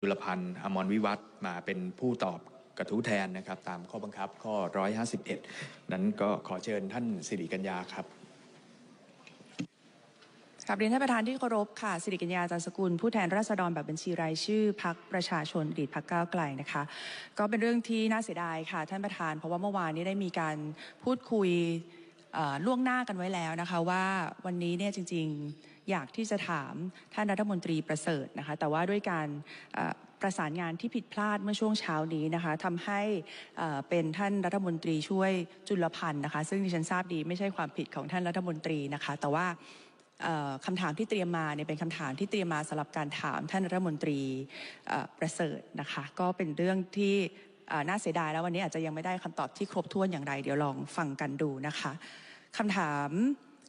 จุลพันธ์อมรวิวัฒน์มาเป็นผู้ตอบกระทู้แทนนะครับตามข้อบังคับข้อ151นั้นก็ขอเชิญท่านสิริกัญญาครับกราบเรียนท่านประธานที่เคารพค่ะสิริกัญญา จันทร์สกุลผู้แทนราษฎรแบบบัญชีรายชื่อพรรคประชาชนอดีตพรรคก้าวไกลนะคะก็เป็นเรื่องที่น่าเสียดายค่ะท่านประธานเพราะว่าเมื่อวานนี้ได้มีการพูดคุยล่วงหน้ากันไว้แล้วนะคะว่าวันนี้เนี่ยจริงๆอยากที่จะถามท่านรัฐมนตรีประเสริฐนะคะแต่ว่าด้วยการประสานงานที่ผิดพลาดเมื่อช่วงเช้านี้นะคะทำให้เป็นท่านรัฐมนตรีช่วยจุลพันธ์นะคะซึ่งดิฉันทราบดีไม่ใช่ความผิดของท่านรัฐมนตรีนะคะแต่ว่าคำถามที่เตรียมมาเนี่ยเป็นคำถามที่เตรียมมาสำหรับการถามท่านรัฐมนตรีประเสริฐนะคะก็เป็นเรื่องที่น่าเสียดายแล้ววันนี้อาจจะยังไม่ได้คำตอบที่ครบถ้วนอย่างไรเดี๋ยวลองฟังกันดูนะคะคำถาม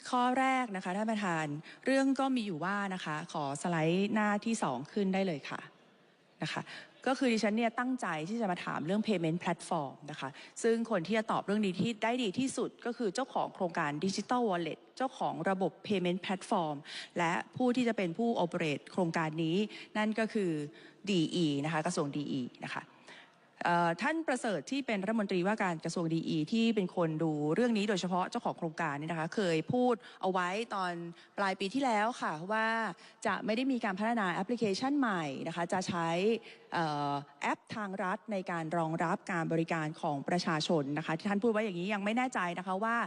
ข้อแรกนะคะท่านประธานเรื่องก็มีอยู่ว่านะคะขอสไลด์หน้าที่2ขึ้นได้เลยค่ะนะคะก็คือดิฉันเนี่ยตั้งใจที่จะมาถามเรื่อง payment platform นะคะซึ่งคนที่จะตอบเรื่องนี้ที่ได้ดีที่สุดก็คือเจ้าของโครงการ Digital Wallet เจ้าของระบบ payment platform และผู้ที่จะเป็นผู้ operate โครงการนี้นั่นก็คือ DE นะคะกระทรวง DE นะคะท่านประเสริฐที่เป็นรัฐมนตรีว่าการกระทรวงดีที่เป็นคนดูเรื่องนี้โดยเฉพาะเจ้าของโครงการนี่นะคะเคยพูดเอาไว้ตอนปลายปีที่แล้วค่ะว่าจะไม่ได้มีการพัฒนาแอปพลิเคชันใหม่นะคะจะใช้แอปทางรัฐในการรองรับการบริการของประชาชนนะคะที่ท่านพูดไว้อย่างนี้ยังไม่แน่ใจนะคะว่า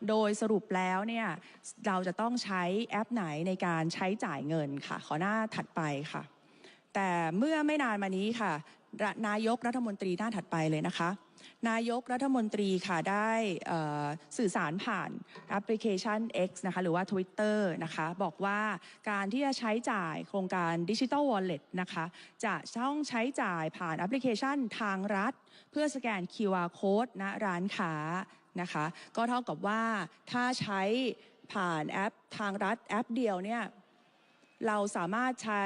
โดยสรุปแล้วเนี่ยเราจะต้องใช้แอปไหนในการใช้จ่ายเงินค่ะขอหน้าถัดไปค่ะแต่เมื่อไม่นานมานี้ค่ะนายกรัฐมนตรีหน้าถัดไปเลยนะคะนายกรัฐมนตรีค่ะได้สื่อสารผ่านแอปพลิเคชัน X นะคะหรือว่า Twitter นะคะบอกว่าการที่จะใช้จ่ายโครงการ Digital Wallet นะคะจะต้องใช้จ่ายผ่านแอปพลิเคชันทางรัฐเพื่อสแกน QR Code ณร้านค้านะคะก็เท่ากับว่าถ้าใช้ผ่านแอปทางรัฐแอปเดียวเนี่ยเราสามารถใช้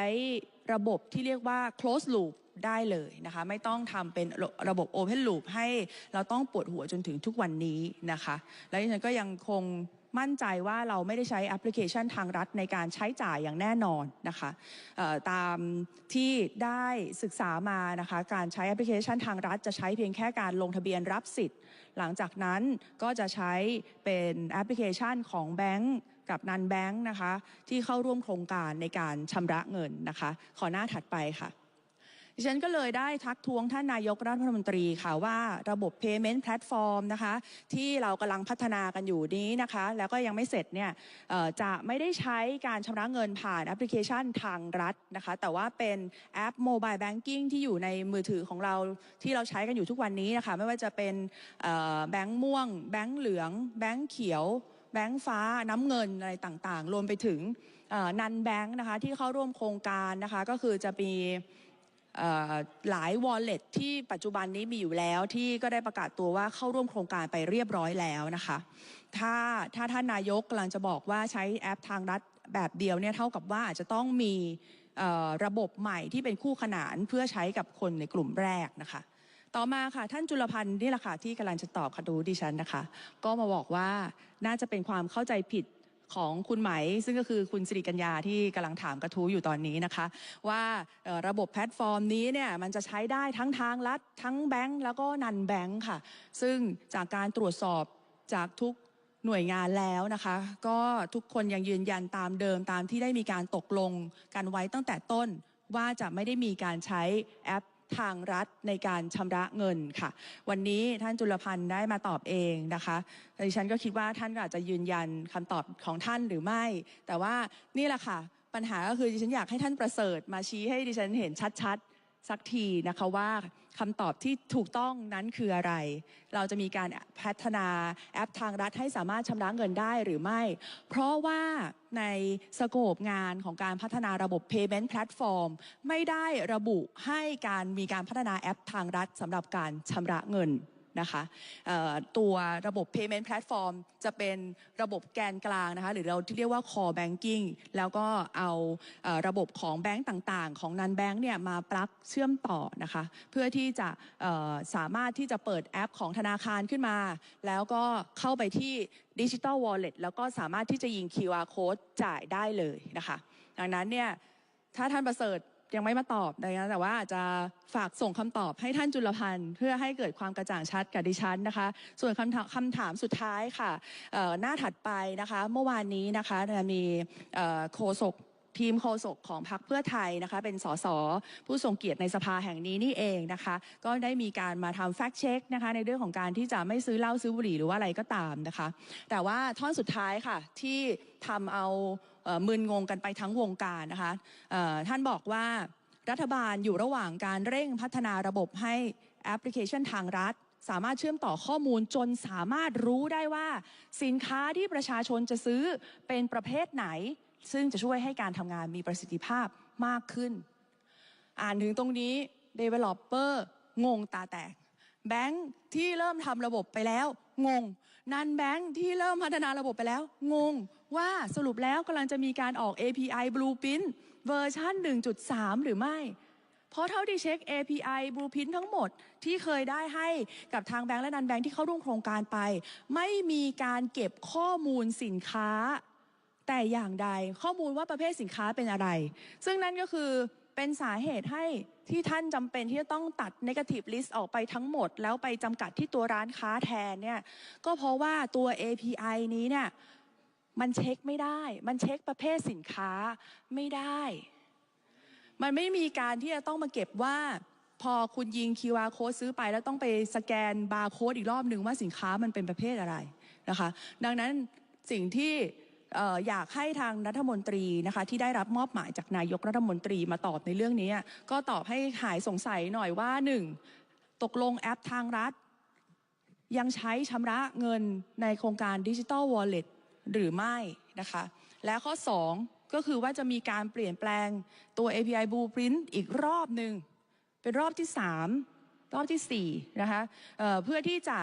ระบบที่เรียกว่า close loop ได้เลยนะคะไม่ต้องทำเป็นระบบ Open Loop ให้เราต้องปวดหัวจนถึงทุกวันนี้นะคะและดิฉันก็ยังคงมั่นใจว่าเราไม่ได้ใช้แอปพลิเคชันทางรัฐในการใช้จ่ายอย่างแน่นอนนะคะตามที่ได้ศึกษามานะคะการใช้แอปพลิเคชันทางรัฐจะใช้เพียงแค่การลงทะเบียนรับสิทธิ์หลังจากนั้นก็จะใช้เป็นแอปพลิเคชันของแบงก์กับนันแบงก์นะคะที่เข้าร่วมโครงการในการชำระเงินนะคะขอหน้าถัดไปค่ะดิฉันก็เลยได้ทักท้วงท่านนายกรัฐมนตรีค่ะว่าระบบ payment platform นะคะที่เรากำลังพัฒนากันอยู่นี้นะคะแล้วก็ยังไม่เสร็จเนี่ยจะไม่ได้ใช้การชำระเงินผ่านแอปพลิเคชันทางรัฐนะคะแต่ว่าเป็นแอป mobile banking ที่อยู่ในมือถือของเราที่เราใช้กันอยู่ทุกวันนี้นะคะไม่ว่าจะเป็นแบงค์ม่วงแบงค์เหลืองแบงค์เขียวแบงค์ฟ้าน้ำเงินอะไรต่างๆรวมไปถึงนันแบงค์นะคะที่เข้าร่วมโครงการนะคะก็คือจะมีหลาย wallet ที่ปัจจุบันนี้มีอยู่แล้วที่ก็ได้ประกาศตัวว่าเข้าร่วมโครงการไปเรียบร้อยแล้วนะคะถ้าท่านนายกกำลังจะบอกว่าใช้แอปทางรัฐแบบเดียวเนี่ยเท่ากับว่าอาจจะต้องมีระบบใหม่ที่เป็นคู่ขนานเพื่อใช้กับคนในกลุ่มแรกนะคะต่อมาค่ะท่านจุลพันธ์นี่แหละค่ะที่กำลังจะตอบคดีดิฉันนะคะก็มาบอกว่าน่าจะเป็นความเข้าใจผิดของคุณไหมซึ่งก็คือคุณสิริกัญญาที่กำลังถามกระทู้อยู่ตอนนี้นะคะว่าระบบแพลตฟอร์มนี้เนี่ยมันจะใช้ได้ทั้งทางรัฐทั้งแบงก์แล้วก็นันแบงก์ค่ะซึ่งจากการตรวจสอบจากทุกหน่วยงานแล้วนะคะก็ทุกคนยังยืนยันตามเดิมตามที่ได้มีการตกลงกันไว้ตั้งแต่ต้นว่าจะไม่ได้มีการใช้แอปทางรัฐในการชำระเงินค่ะวันนี้ท่านจุลพันธ์ได้มาตอบเองนะคะดิฉันก็คิดว่าท่านก็อาจจะยืนยันคำตอบของท่านหรือไม่แต่ว่านี่แหละค่ะปัญหาก็คือดิฉันอยากให้ท่านประเสริฐมาชี้ให้ดิฉันเห็นชัดๆสักทีนะคะว่าคำตอบที่ถูกต้องนั้นคืออะไรเราจะมีการพัฒนาแอปทางรัฐให้สามารถชำระเงินได้หรือไม่เพราะว่าในสโคปงานของการพัฒนาระบบ payment platform ไม่ได้ระบุให้มีการพัฒนาแอปทางรัฐสำหรับการชำระเงินนะคะตัวระบบ payment platform จะเป็นระบบแกนกลางนะคะหรือเราที่เรียกว่า core banking แล้วก็เอาระบบของแบงก์ต่างๆของนันแบงก์เนี่ยมาปลั๊กเชื่อมต่อนะคะเพื่อที่จะสามารถที่จะเปิดแอปของธนาคารขึ้นมาแล้วก็เข้าไปที่ Digital Wallet แล้วก็สามารถที่จะยิง QR Code จ่ายได้เลยนะคะดังนั้นเนี่ยถ้าท่านประเสริฐ ยังไม่มาตอบนะคะแต่ว่าอาจจะฝากส่งคำตอบให้ท่านจุลพันธ์เพื่อให้เกิดความกระจ่างชัดกับดิฉันนะคะส่วนคำถามสุดท้ายค่ะหน้าถัดไปนะคะเมื่อวานนี้นะคะมีโฆษกทีมโฆษกของพรรคเพื่อไทยนะคะเป็นสสผู้ทรงเกียรติในสภาแห่งนี้นี่เองนะคะก็ได้มีการมาทำแฟกต์เช็คนะคะในเรื่องของการที่จะไม่ซื้อเหล้าซื้อบุหรี่หรือว่าอะไรก็ตามนะคะแต่ว่าท่อนสุดท้ายค่ะที่ทำเอามึนงงกันไปทั้งวงการนะคะท่านบอกว่ารัฐบาลอยู่ระหว่างการเร่งพัฒนาระบบให้แอปพลิเคชันทางรัฐสามารถเชื่อมต่อข้อมูลจนสามารถรู้ได้ว่าสินค้าที่ประชาชนจะซื้อเป็นประเภทไหนซึ่งจะช่วยให้การทำงานมีประสิทธิภาพมากขึ้นอ่านถึงตรงนี้ Developer งงตาแตกแบงค์ที่เริ่มทำระบบไปแล้วงงนันแบงค์ที่เริ่มพัฒนาระบบไปแล้วงงว่าสรุปแล้วกำลังจะมีการออก API Blueprint เวอร์ชัน 1.3 หรือไม่เพราะเท่าที่เช็ค API Blueprint ทั้งหมดที่เคยได้ให้กับทางแบงค์และนันแบงค์ที่เข้าร่วมโครงการไปไม่มีการเก็บข้อมูลสินค้าแต่อย่างใดข้อมูลว่าประเภทสินค้าเป็นอะไรซึ่งนั่นก็คือเป็นสาเหตุให้ที่ท่านจำเป็นที่จะต้องตัด negative list ออกไปทั้งหมดแล้วไปจำกัดที่ตัวร้านค้าแทนเนี่ยก็เพราะว่าตัว API นี้เนี่ยมันเช็คไม่ได้มันเช็คประเภทสินค้าไม่ได้มันไม่มีการที่จะต้องมาเก็บว่าพอคุณยิง QR code ซื้อไปแล้วต้องไปสแกนบาร์โค้ดอีกรอบหนึ่งว่าสินค้ามันเป็นประเภทอะไรนะคะดังนั้นสิ่งที่อยากให้ทางรัฐมนตรีนะคะที่ได้รับมอบหมายจากนายกรัฐมนตรีมาตอบในเรื่องนี้ก็ตอบให้หายสงสัยหน่อยว่า 1. ตกลงแอปทางรัฐยังใช้ชำระเงินในโครงการ Digital Wallet หรือไม่นะคะและข้อ 2 ก็คือว่าจะมีการเปลี่ยนแปลงตัว API Blueprint อีกรอบหนึ่งเป็นรอบที่ 3 รอบที่4นะคะเพื่อที่จะ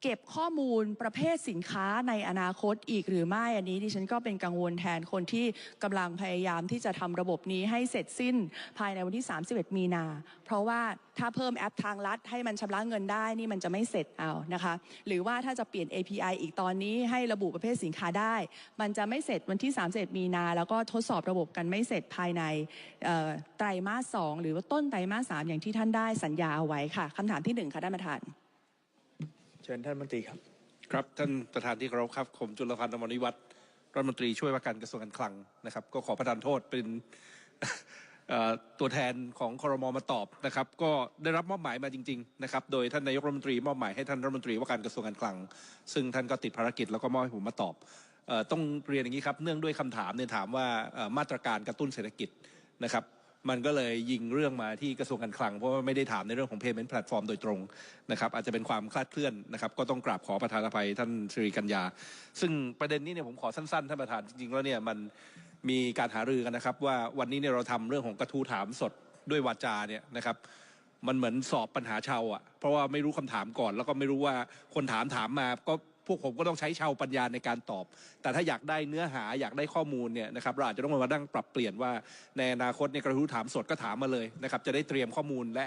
เก็บข้อมูลประเภทสินค้าในอนาคตอีกหรือไม่อันนี้ดิฉันก็เป็นกังวลแทนคนที่กำลังพยายามที่จะทำระบบนี้ให้เสร็จสิ้นภายในวันที่31มีนาเพราะว่าถ้าเพิ่มแอปทางลัดให้มันชำระเงินได้นี่มันจะไม่เสร็จเอานะคะหรือว่าถ้าจะเปลี่ยน API อีกตอนนี้ให้ระบุประเภทสินค้าได้มันจะไม่เสร็จวันที่31มีนาแล้วก็ทดสอบระบบกันไม่เสร็จภายในไตรมาส 2หรือว่าต้นไตรมาส 3อย่างที่ท่านได้สัญญาเอาไว้ค่ะคำถามที่1ค่ะท่านประธานเชิญท่านรัฐมนตรีครับครับท่านประธานที่เคารพครับผมจุลพันธ์ อมรวิวัฒน์รัฐมนตรีช่วยว่าการกระทรวงการคลังนะครับก็ขอประทานโทษเป็น ตัวแทนของครม.มาตอบนะครับก็ได้รับมอบหมายมาจริงๆนะครับโดยท่านนายกรัฐมนตรีมอบหมายให้ท่านรัฐมนตรีว่าการกระทรวงการคลังซึ่งท่านก็ติดภารกิจแล้วก็มอบให้ผมมาตอบต้องเรียนอย่างนี้ครับเนื่องด้วยคำถามเนี่ยถามว่ามาตรการกระตุ้นเศรษฐกิจนะครับมันก็เลยยิงเรื่องมาที่กระทรวงการคลังเพราะว่าไม่ได้ถามในเรื่องของ payment platform โดยตรงนะครับอาจจะเป็นความคลาดเคลื่อนนะครับก็ต้องกราบขอประธานอภัยท่านสิริกัญญาซึ่งประเด็นนี้เนี่ยผมขอสั้นๆท่านประธานจริงๆแล้วเนี่ยมันมีการหารือกันนะครับว่าวันนี้เนี่ยเราทำเรื่องของกระทู้ถามสดด้วยวาจาเนี่ยนะครับมันเหมือนสอบปัญหาชาวเพราะว่าไม่รู้คำถามก่อนแล้วก็ไม่รู้ว่าคนถามมาก็พวกผมก็ต้องใช้ชาวปัญญาในการตอบแต่ถ้าอยากได้เนื้อหาอยากได้ข้อมูลเนี่ยนะครับเราอาจจะต้องมานั่งปรับเปลี่ยนว่าในอนาคตในกระทู้ถามสดก็ถามมาเลยนะครับจะได้เตรียมข้อมูลและ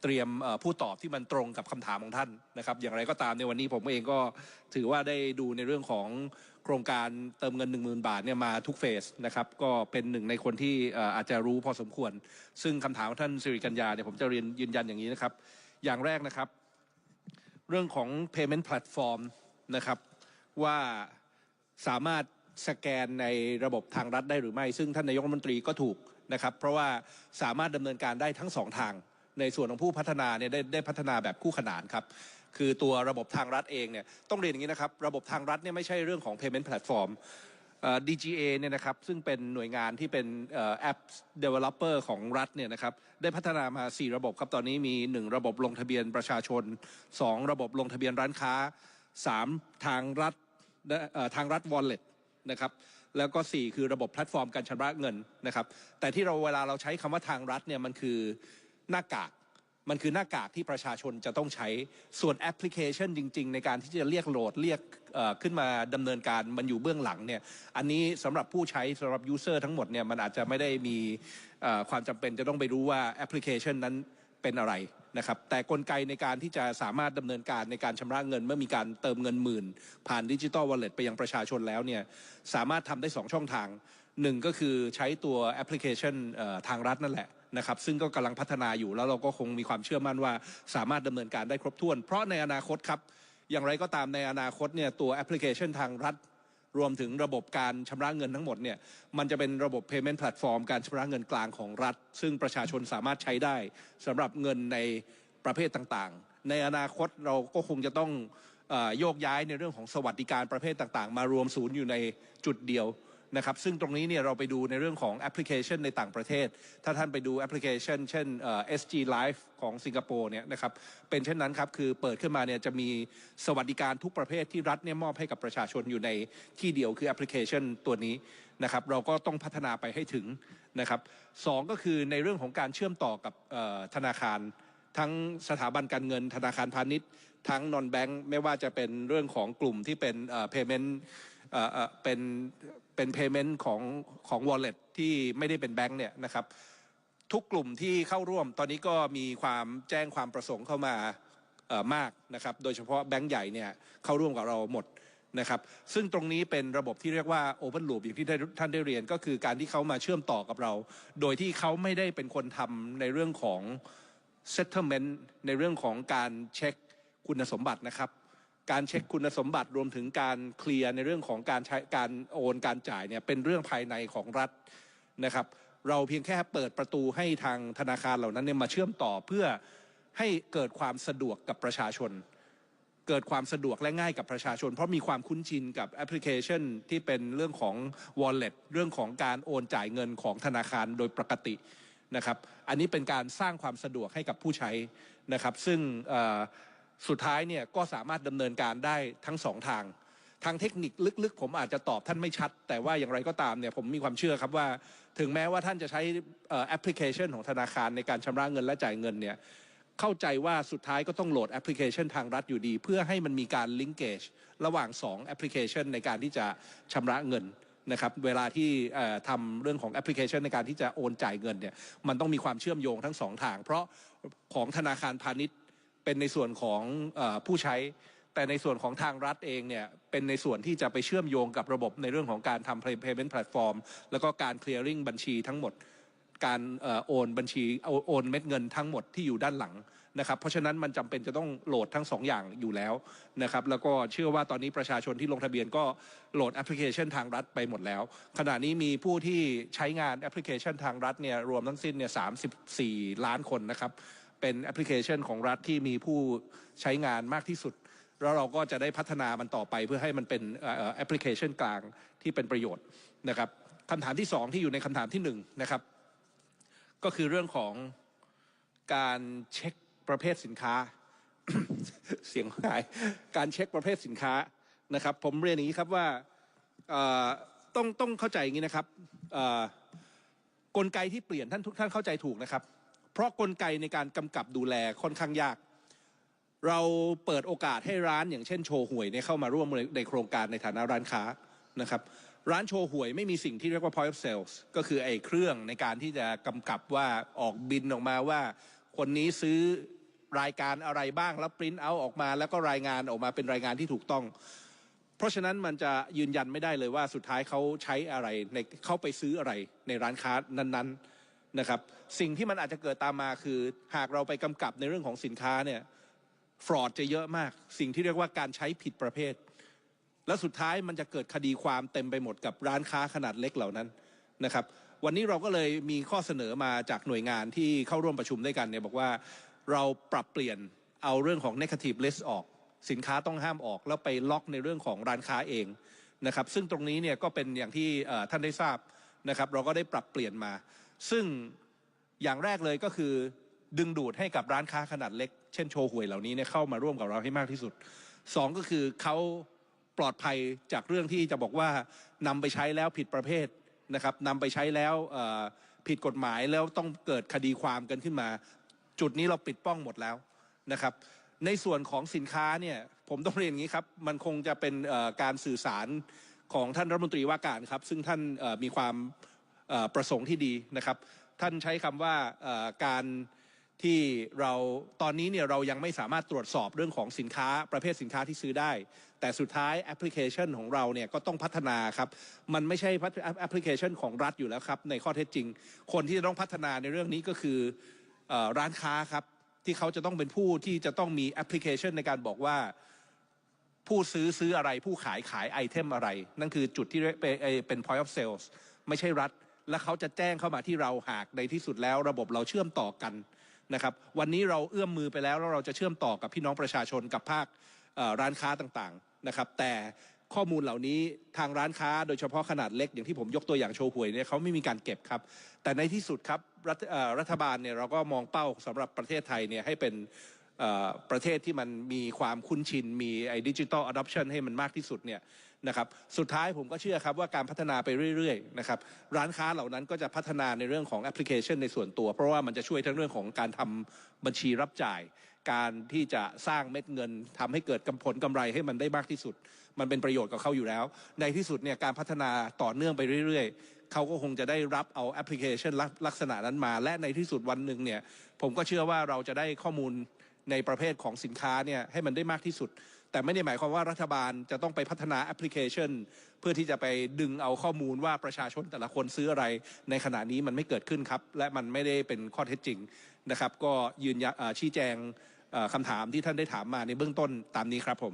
เตรียมผู้ตอบที่มันตรงกับคำถามของท่านนะครับอย่างไรก็ตามในวันนี้ผมเองก็ถือว่าได้ดูในเรื่องของโครงการเติมเงิน 10,000 บาทเนี่ยมาทุกเฟสนะครับก็เป็นหนึ่งในคนที่อาจจะรู้พอสมควรซึ่งคำถามของท่านสิริกัญญาเนี่ยผมจะเรียนยืนยันอย่างนี้นะครับอย่างแรกนะครับเรื่องของ payment platform นะครับว่าสามารถสแกนในระบบทางรัฐได้หรือไม่ซึ่งท่านนายกรัฐมนตรีก็ถูกนะครับเพราะว่าสามารถดำเนินการได้ทั้ง2ทางในส่วนของผู้พัฒนาเนี่ยได้พัฒนาแบบคู่ขนานครับคือตัวระบบทางรัฐเองเนี่ยต้องเรียนอย่างนี้นะครับระบบทางรัฐเนี่ยไม่ใช่เรื่องของ payment platform DGA เนี่ยนะครับซึ่งเป็นหน่วยงานที่เป็นแอป developer ของรัฐเนี่ยนะครับได้พัฒนามา4ระบบครับตอนนี้มี1ระบบลงทะเบียนประชาชน2ระบบลงทะเบียนร้านค้า3ทางรัฐ wallet นะครับแล้วก็4คือระบบแพลตฟอร์มการชำระเงินนะครับแต่ที่เวลาเราใช้คำว่าทางรัฐเนี่ยมันคือหน้ากากที่ประชาชนจะต้องใช้ส่วนแอปพลิเคชันจริงๆในการที่จะเรียกโหลดเรียกขึ้นมาดำเนินการมันอยู่เบื้องหลังเนี่ยอันนี้สำหรับผู้ใช้สำหรับยูเซอร์ทั้งหมดเนี่ยมันอาจจะไม่ได้มีความจำเป็นจะต้องไปรู้ว่าแอปพลิเคชันนั้นเป็นอะไรนะครับแต่กลไกในการที่จะสามารถดำเนินการในการชำระเงินเมื่อมีการเติมเงินหมื่นผ่านดิจิตอลวอลเล็ตไปยังประชาชนแล้วเนี่ยสามารถทำได้2ช่องทาง หนึ่งก็คือใช้ตัวแอปพลิเคชันทางรัฐนั่นแหละนะครับซึ่งก็กำลังพัฒนาอยู่แล้วเราก็คงมีความเชื่อมั่นว่าสามารถดำเนินการได้ครบถ้วนเพราะในอนาคตครับอย่างไรก็ตามในอนาคตเนี่ยตัวแอปพลิเคชันทางรัฐรวมถึงระบบการชำระเงินทั้งหมดเนี่ยมันจะเป็นระบบ payment platform การชำระเงินกลางของรัฐซึ่งประชาชนสามารถใช้ได้สำหรับเงินในประเภทต่างๆในอนาคตเราก็คงจะต้องโยกย้ายในเรื่องของสวัสดิการประเภทต่างๆมารวมศูนย์อยู่ในจุดเดียวนะครับซึ่งตรงนี้เนี่ยเราไปดูในเรื่องของแอปพลิเคชันในต่างประเทศถ้าท่านไปดูแอปพลิเคชันเช่นSG Live ของสิงคโปร์เนี่ยนะครับเป็นเช่นนั้นครับคือเปิดขึ้นมาเนี่ยจะมีสวัสดิการทุกประเภทที่รัฐเนี่ยมอบให้กับประชาชนอยู่ในที่เดียวคือแอปพลิเคชันตัวนี้นะครับเราก็ต้องพัฒนาไปให้ถึงนะครับสองก็คือในเรื่องของการเชื่อมต่อกับธนาคารทั้งสถาบันการเงินธนาคารพาณิชย์ทั้งนอนแบงค์ไม่ว่าจะเป็นเรื่องของกลุ่มที่เป็นpayment เป็น payment ของ wallet ที่ไม่ได้เป็นแบงค์เนี่ยนะครับทุกกลุ่มที่เข้าร่วมตอนนี้ก็มีความแจ้งความประสงค์เข้ามามากนะครับโดยเฉพาะแบงค์ใหญ่เนี่ยเข้าร่วมกับเราหมดนะครับซึ่งตรงนี้เป็นระบบที่เรียกว่า Open Loop อย่างที่ท่านได้เรียนก็คือการที่เขามาเชื่อมต่อกับเราโดยที่เขาไม่ได้เป็นคนทำในเรื่องของ settlement ในเรื่องของการเช็คคุณสมบัตินะครับการเช็คคุณสมบัติรวมถึงการเคลียร์ในเรื่องของการใช้การโอนการจ่ายเนี่ยเป็นเรื่องภายในของรัฐนะครับเราเพียงแค่เปิดประตูให้ทางธนาคารเหล่านั้นเนี่ยมาเชื่อมต่อเพื่อให้เกิดความสะดวกกับประชาชนเกิดความสะดวกและง่ายกับประชาชนเพราะมีความคุ้นชินกับแอปพลิเคชันที่เป็นเรื่องของ wallet เรื่องของการโอนจ่ายเงินของธนาคารโดยปกตินะครับอันนี้เป็นการสร้างความสะดวกให้กับผู้ใช้นะครับซึ่งสุดท้ายเนี่ยก็สามารถดำเนินการได้ทั้งสองทางทางเทคนิคลึกๆผมอาจจะตอบท่านไม่ชัดแต่ว่าอย่างไรก็ตามเนี่ยผมมีความเชื่อครับว่าถึงแม้ว่าท่านจะใช้แอปพลิเคชันของธนาคารในการชำระเงินและจ่ายเงินเนี่ยเข้าใจว่าสุดท้ายก็ต้องโหลดแอปพลิเคชันทางรัฐอยู่ดีเพื่อให้มันมีการลิงก์เกจระหว่าง2แอปพลิเคชันในการที่จะชำระเงินนะครับเวลาที่ทำเรื่องของแอปพลิเคชันในการที่จะโอนจ่ายเงินเนี่ยมันต้องมีความเชื่อมโยงทั้ง2ทางเพราะของธนาคารพาณิชย์เป็นในส่วนของผู้ใช้แต่ในส่วนของทางรัฐเองเนี่ยเป็นในส่วนที่จะไปเชื่อมโยงกับระบบในเรื่องของการทำ payment platform แล้วก็การ clearing บัญชีทั้งหมดการโอนบัญชีโอนเม็ดเงินทั้งหมดที่อยู่ด้านหลังนะครับเพราะฉะนั้นมันจำเป็นจะต้องโหลดทั้ง2อย่างอยู่แล้วนะครับแล้วก็เชื่อว่าตอนนี้ประชาชนที่ลงทะเบียนก็โหลดแอปพลิเคชันทางรัฐไปหมดแล้วขณะนี้มีผู้ที่ใช้งานแอปพลิเคชันทางรัฐเนี่ยรวมทั้งสิ้นเนี่ย34 ล้านคนนะครับเป็นแอปพลิเคชันของรัฐที่มีผู้ใช้งานมากที่สุดแล้วเราก็จะได้พัฒนามันต่อไปเพื่อให้มันเป็นแอปพลิเคชันกลางที่เป็นประโยชน์นะครับคำถามที่2ที่อยู่ในคำถามที่1นะครับก็คือเรื่องของการเช็คประเภทสินค้า เสียงหายการเช็คประเภทสินค้านะครับผมเรียนอย่างนี้ครับว่าต้องเข้าใจอย่างนี้นะครับกลไกที่เปลี่ยนทุกท่านเข้าใจถูกนะครับเพราะกลไกในการกำกับดูแลค่อนข้างยากเราเปิดโอกาสให้ร้านอย่างเช่นโชห่วยเนี่ยเข้ามาร่วมในโครงการในฐานะร้านค้านะครับร้านโชห่วยไม่มีสิ่งที่เรียกว่า point of sales ก็คือไอ้เครื่องในการที่จะกำกับว่าออกบินออกมาว่าคนนี้ซื้อรายการอะไรบ้างแล้วปริ้นเอาออกมาแล้วก็รายงานออกมาเป็นรายงานที่ถูกต้องเพราะฉะนั้นมันจะยืนยันไม่ได้เลยว่าสุดท้ายเขาใช้อะไรในเขาไปซื้ออะไรในร้านค้านั้นๆนะครับสิ่งที่มันอาจจะเกิดตามมาคือหากเราไปกำกับในเรื่องของสินค้าเนี่ยฟรอดจะเยอะมากสิ่งที่เรียกว่าการใช้ผิดประเภทแล้วสุดท้ายมันจะเกิดคดีความเต็มไปหมดกับร้านค้าขนาดเล็กเหล่านั้นนะครับวันนี้เราก็เลยมีข้อเสนอมาจากหน่วยงานที่เข้าร่วมประชุมด้วยกันเนี่ยบอกว่าเราปรับเปลี่ยนเอาเรื่องของ negative list ออกสินค้าต้องห้ามออกแล้วไปล็อกในเรื่องของร้านค้าเองนะครับซึ่งตรงนี้เนี่ยก็เป็นอย่างที่ท่านได้ทราบนะครับเราก็ได้ปรับเปลี่ยนมาซึ่งอย่างแรกเลยก็คือดึงดูดให้กับร้านค้าขนาดเล็กเช่นโชห่วยเหล่านี้เนี่ยเข้ามาร่วมกับเราให้มากที่สุด2ก็คือเขาปลอดภัยจากเรื่องที่จะบอกว่านำไปใช้แล้วผิดประเภทนะครับนำไปใช้แล้วผิดกฎหมายแล้วต้องเกิดคดีความกันขึ้นมาจุดนี้เราปิดป้องหมดแล้วนะครับในส่วนของสินค้าเนี่ยผมต้องเรียนอย่างนี้ครับมันคงจะเป็นการสื่อสารของท่านรัฐมนตรีว่าการครับซึ่งท่านมีความประสงค์ที่ดีนะครับท่านใช้คำว่าการ ที่เราตอนนี้เนี่ยเรายังไม่สามารถตรวจสอบเรื่องของสินค้าประเภทสินค้าที่ซื้อได้แต่สุดท้ายแอปพลิเคชันของเราเนี่ยก็ต้องพัฒนาครับมันไม่ใช่แอปพลิเคชันของรัฐอยู่แล้วครับในข้อเท็จจริงคนที่จะต้องพัฒนาในเรื่องนี้ก็คือร้านค้าครับที่เขาจะต้องเป็นผู้ที่จะต้องมีแอปพลิเคชันในการบอกว่าผู้ซื้ออะไรผู้ขายไอเทมอะไรนั่นคือจุดที่เป็น point of sales ไม่ใช่รัฐและเขาจะแจ้งเข้ามาที่เราหากในที่สุดแล้วระบบเราเชื่อมต่อกันนะครับวันนี้เราเอื้อมมือไปแล้วเราจะเชื่อมต่อกับพี่น้องประชาชนกับภาคร้านค้าต่างๆนะครับแต่ข้อมูลเหล่านี้ทางร้านค้าโดยเฉพาะขนาดเล็กอย่างที่ผมยกตัวอย่างโชห่วยเนี่ยเขาไม่มีการเก็บครับแต่ในที่สุดครับรัฐบาลเนี่ยเราก็มองเป้าสำหรับประเทศไทยเนี่ยให้เป็นประเทศที่มันมีความคุ้นชินมีไอ้ดิจิทัลอะดอปชันให้มันมากที่สุดเนี่ยนะครับสุดท้ายผมก็เชื่อครับว่าการพัฒนาไปเรื่อยๆนะครับร้านค้าเหล่านั้นก็จะพัฒนาในเรื่องของแอปพลิเคชันในส่วนตัวเพราะว่ามันจะช่วยทั้งเรื่องของการทำบัญชีรับจ่ายการที่จะสร้างเม็ดเงินทำให้เกิดผลกำไรให้มันได้มากที่สุดมันเป็นประโยชน์กับเขาอยู่แล้วในที่สุดเนี่ยการพัฒนาต่อเนื่องไปเรื่อยๆเขาก็คงจะได้รับเอาแอปพลิเคชันลักษณะนั้นมาและในที่สุดวันหนึ่งเนี่ยผมก็เชื่อว่าเราจะได้ข้อมูลในประเภทของสินค้าเนี่ยให้มันได้มากที่สุดแต่ไม่ได้หมายความว่ารัฐบาลจะต้องไปพัฒนาแอปพลิเคชันเพื่อที่จะไปดึงเอาข้อมูลว่าประชาชนแต่ละคนซื้ออะไรในขณะนี้มันไม่เกิดขึ้นครับและมันไม่ได้เป็นข้อเท็จจริงนะครับก็ยืนยันชี้แจงคำถามที่ท่านได้ถามมาในเบื้องต้นตามนี้ครับผม